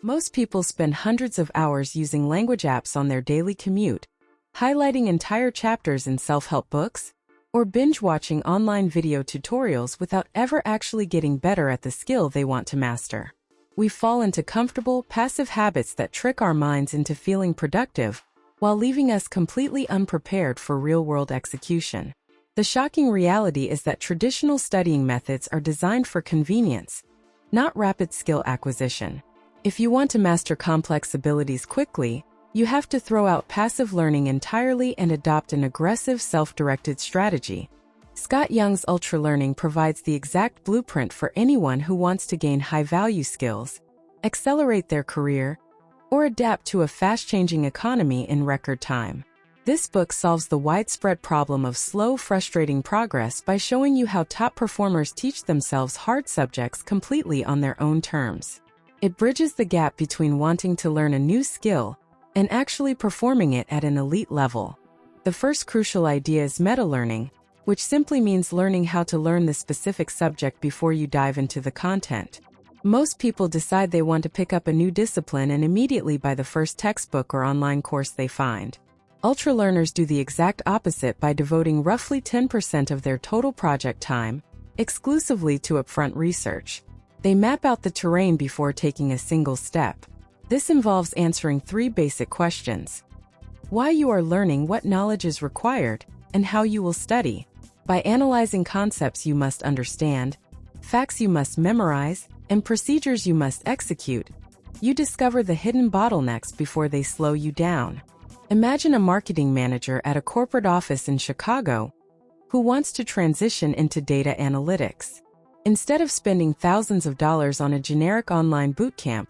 Most people spend hundreds of hours using language apps on their daily commute, highlighting entire chapters in self-help books, or binge-watching online video tutorials without ever actually getting better at the skill they want to master. We fall into comfortable, passive habits that trick our minds into feeling productive, while leaving us completely unprepared for real-world execution. The shocking reality is that traditional studying methods are designed for convenience, not rapid skill acquisition. If you want to master complex abilities quickly, you have to throw out passive learning entirely and adopt an aggressive, self-directed strategy. Scott Young's Ultralearning provides the exact blueprint for anyone who wants to gain high-value skills, accelerate their career, or adapt to a fast-changing economy in record time. This book solves the widespread problem of slow, frustrating progress by showing you how top performers teach themselves hard subjects completely on their own terms. It bridges the gap between wanting to learn a new skill and actually performing it at an elite level. The first crucial idea is metalearning, which simply means learning how to learn the specific subject before you dive into the content. Most people decide they want to pick up a new discipline and immediately buy the first textbook or online course they find. Ultralearners do the exact opposite by devoting roughly 10% of their total project time exclusively to upfront research. They map out the terrain before taking a single step. This involves answering 3 basic questions: why you are learning, what knowledge is required, and how you will study. By analyzing concepts you must understand, facts you must memorize, and procedures you must execute, you discover the hidden bottlenecks before they slow you down. Imagine a marketing manager at a corporate office in Chicago who wants to transition into data analytics. Instead of spending thousands of dollars on a generic online bootcamp,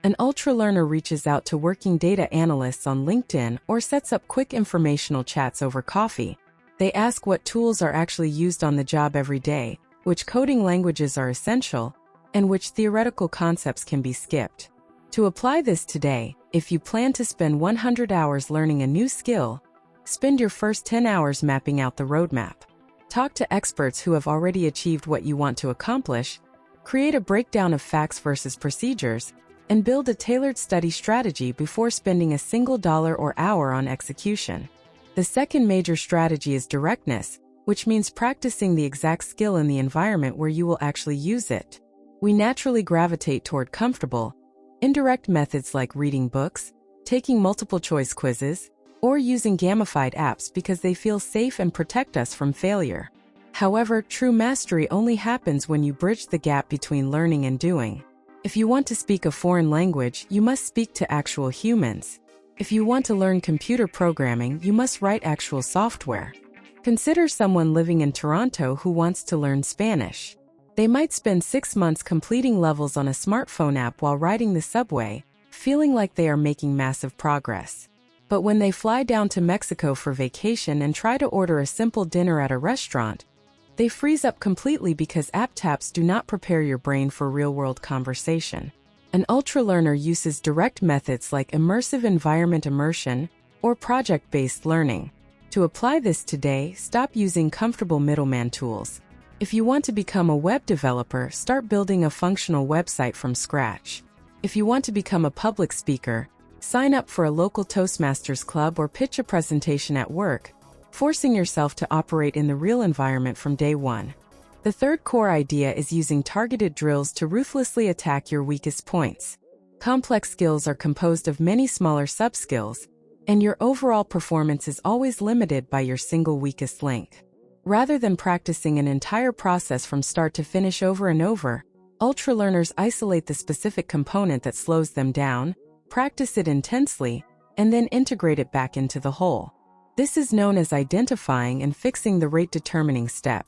an ultralearner reaches out to working data analysts on LinkedIn or sets up quick informational chats over coffee. They ask what tools are actually used on the job every day, which coding languages are essential, and which theoretical concepts can be skipped. To apply this today, if you plan to spend 100 hours learning a new skill, spend your first 10 hours mapping out the roadmap. Talk to experts who have already achieved what you want to accomplish, create a breakdown of facts versus procedures, and build a tailored study strategy before spending a single dollar or hour on execution. The second major strategy is directness, which means practicing the exact skill in the environment where you will actually use it. We naturally gravitate toward comfortable, indirect methods like reading books, taking multiple-choice quizzes, or using gamified apps because they feel safe and protect us from failure. However, true mastery only happens when you bridge the gap between learning and doing. If you want to speak a foreign language, you must speak to actual humans. If you want to learn computer programming, you must write actual software. Consider someone living in Toronto who wants to learn Spanish. They might spend 6 months completing levels on a smartphone app while riding the subway, feeling like they are making massive progress. But when they fly down to Mexico for vacation and try to order a simple dinner at a restaurant, they freeze up completely because app taps do not prepare your brain for real-world conversation. An ultralearner uses direct methods like immersive environment immersion or project-based learning. To apply this today, stop using comfortable middleman tools. If you want to become a web developer, start building a functional website from scratch. If you want to become a public speaker, sign up for a local Toastmasters club or pitch a presentation at work, forcing yourself to operate in the real environment from day one. The third core idea is using targeted drills to ruthlessly attack your weakest points. Complex skills are composed of many smaller sub-skills, and your overall performance is always limited by your single weakest link. Rather than practicing an entire process from start to finish over and over, ultralearners isolate the specific component that slows them down, practice it intensely, and then integrate it back into the whole. This is known as identifying and fixing the rate-determining step.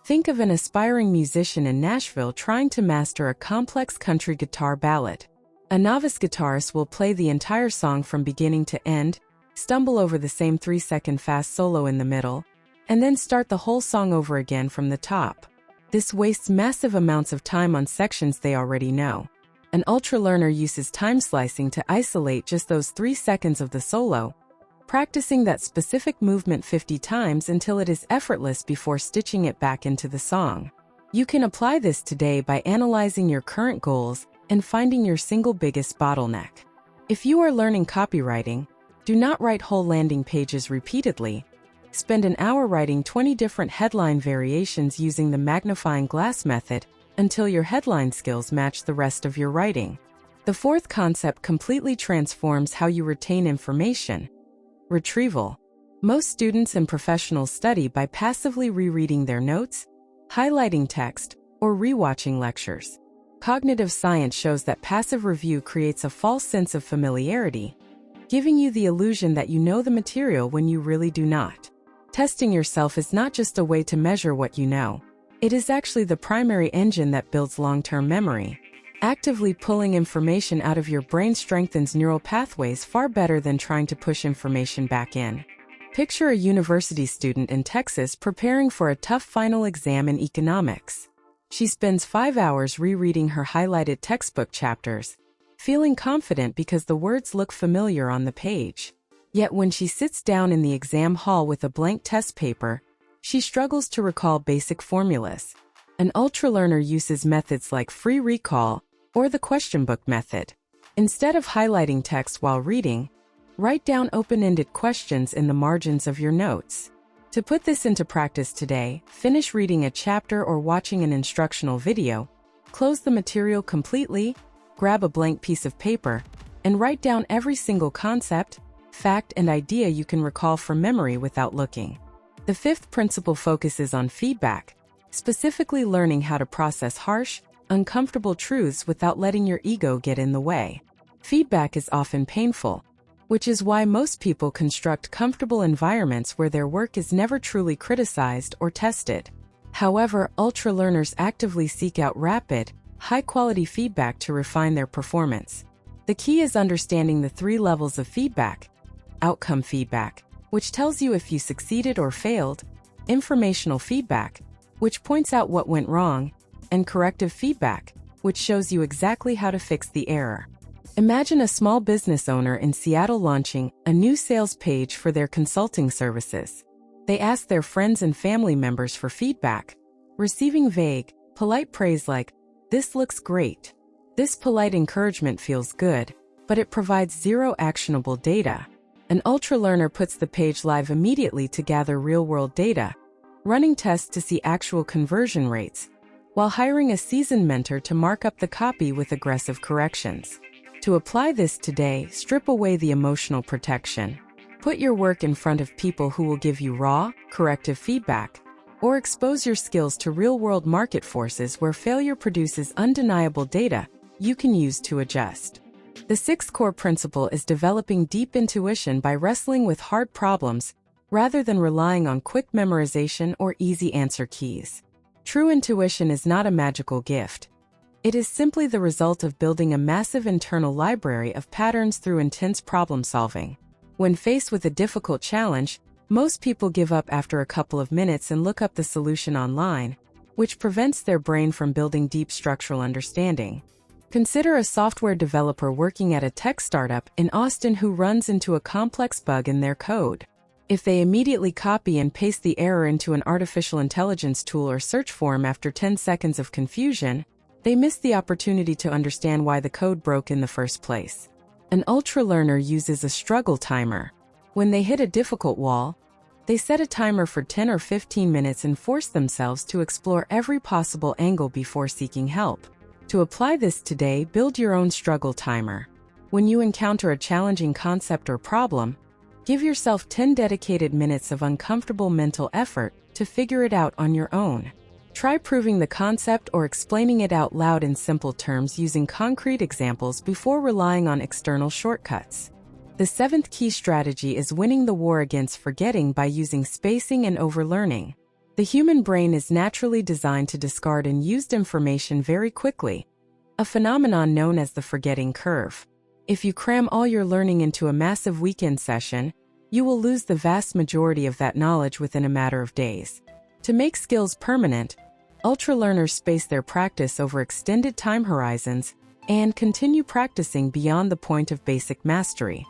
Think of an aspiring musician in Nashville trying to master a complex country guitar ballad. A novice guitarist will play the entire song from beginning to end, stumble over the same 3-second fast solo in the middle, and then start the whole song over again from the top. This wastes massive amounts of time on sections they already know. An ultralearner uses time slicing to isolate just those 3 seconds of the solo, practicing that specific movement 50 times until it is effortless before stitching it back into the song. You can apply this today by analyzing your current goals and finding your single biggest bottleneck. If you are learning copywriting, do not write whole landing pages repeatedly. Spend an hour writing 20 different headline variations using the magnifying glass method until your headline skills match the rest of your writing. The fourth concept completely transforms how you retain information. Retrieval. Most students and professionals study by passively rereading their notes, highlighting text, or rewatching lectures. Cognitive science shows that passive review creates a false sense of familiarity, giving you the illusion that you know the material when you really do not. Testing yourself is not just a way to measure what you know. It is actually the primary engine that builds long-term memory. Actively pulling information out of your brain strengthens neural pathways far better than trying to push information back in. Picture a university student in Texas preparing for a tough final exam in economics. She spends 5 hours rereading her highlighted textbook chapters, feeling confident because the words look familiar on the page. Yet when she sits down in the exam hall with a blank test paper, she struggles to recall basic formulas. An ultralearner uses methods like free recall or the question book method. Instead of highlighting text while reading, write down open-ended questions in the margins of your notes. To put this into practice today, finish reading a chapter or watching an instructional video, close the material completely, grab a blank piece of paper, and write down every single concept, fact, and idea you can recall from memory without looking. The fifth principle focuses on feedback, specifically learning how to process harsh, uncomfortable truths without letting your ego get in the way. Feedback is often painful, which is why most people construct comfortable environments where their work is never truly criticized or tested. However, ultralearners actively seek out rapid, high-quality feedback to refine their performance. The key is understanding the 3 levels of feedback: outcome feedback, which tells you if you succeeded or failed; informational feedback, which points out what went wrong; and corrective feedback, which shows you exactly how to fix the error. Imagine a small business owner in Seattle launching a new sales page for their consulting services. They ask their friends and family members for feedback, receiving vague, polite praise like, "This looks great." This polite encouragement feels good, but it provides zero actionable data. An ultralearner puts the page live immediately to gather real-world data, running tests to see actual conversion rates, while hiring a seasoned mentor to mark up the copy with aggressive corrections. To apply this today, strip away the emotional protection. Put your work in front of people who will give you raw, corrective feedback, or expose your skills to real-world market forces where failure produces undeniable data you can use to adjust. The sixth core principle is developing deep intuition by wrestling with hard problems rather than relying on quick memorization or easy answer keys. True intuition is not a magical gift. It is simply the result of building a massive internal library of patterns through intense problem solving. When faced with a difficult challenge, most people give up after a couple of minutes and look up the solution online, which prevents their brain from building deep structural understanding. Consider a software developer working at a tech startup in Austin who runs into a complex bug in their code. If they immediately copy and paste the error into an artificial intelligence tool or search forum after 10 seconds of confusion, they miss the opportunity to understand why the code broke in the first place. An ultralearner uses a struggle timer. When they hit a difficult wall, they set a timer for 10 or 15 minutes and force themselves to explore every possible angle before seeking help. To apply this today, build your own struggle timer. When you encounter a challenging concept or problem, give yourself 10 dedicated minutes of uncomfortable mental effort to figure it out on your own. Try proving the concept or explaining it out loud in simple terms using concrete examples before relying on external shortcuts. The seventh key strategy is winning the war against forgetting by using spacing and overlearning. The human brain is naturally designed to discard unused information very quickly, a phenomenon known as the forgetting curve. If you cram all your learning into a massive weekend session, you will lose the vast majority of that knowledge within a matter of days. To make skills permanent, ultralearners space their practice over extended time horizons and continue practicing beyond the point of basic mastery.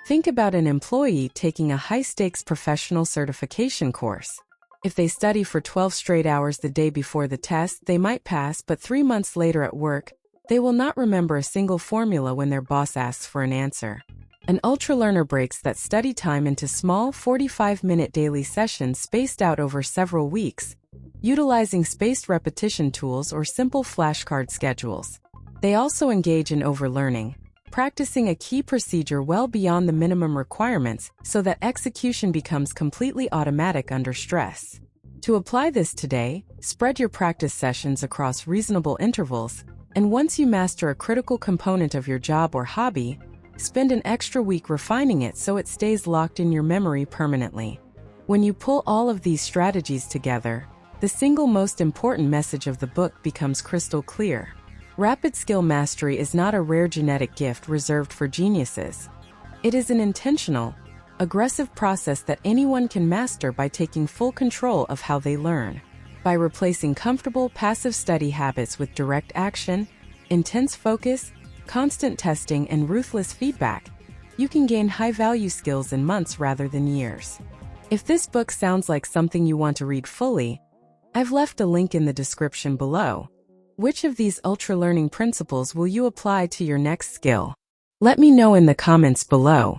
Think about an employee taking a high-stakes professional certification course. If they study for 12 straight hours the day before the test, they might pass, but 3 months later at work, They will not remember a single formula when their boss asks for an answer. An ultralearner breaks that study time into small 45-minute daily sessions spaced out over several weeks, utilizing spaced repetition tools or simple flashcard schedules. They also engage in overlearning, practicing a key procedure well beyond the minimum requirements so that execution becomes completely automatic under stress. To apply this today, spread your practice sessions across reasonable intervals, and once you master a critical component of your job or hobby, spend an extra week refining it so it stays locked in your memory permanently. When you pull all of these strategies together, the single most important message of the book becomes crystal clear. Rapid skill mastery is not a rare genetic gift reserved for geniuses. It is an intentional, aggressive process that anyone can master by taking full control of how they learn. By replacing comfortable passive study habits with direct action, intense focus, constant testing, and ruthless feedback, you can gain high-value skills in months rather than years. If this book sounds like something you want to read fully, I've left a link in the description below. Which of these ultralearning principles will you apply to your next skill? Let me know in the comments below.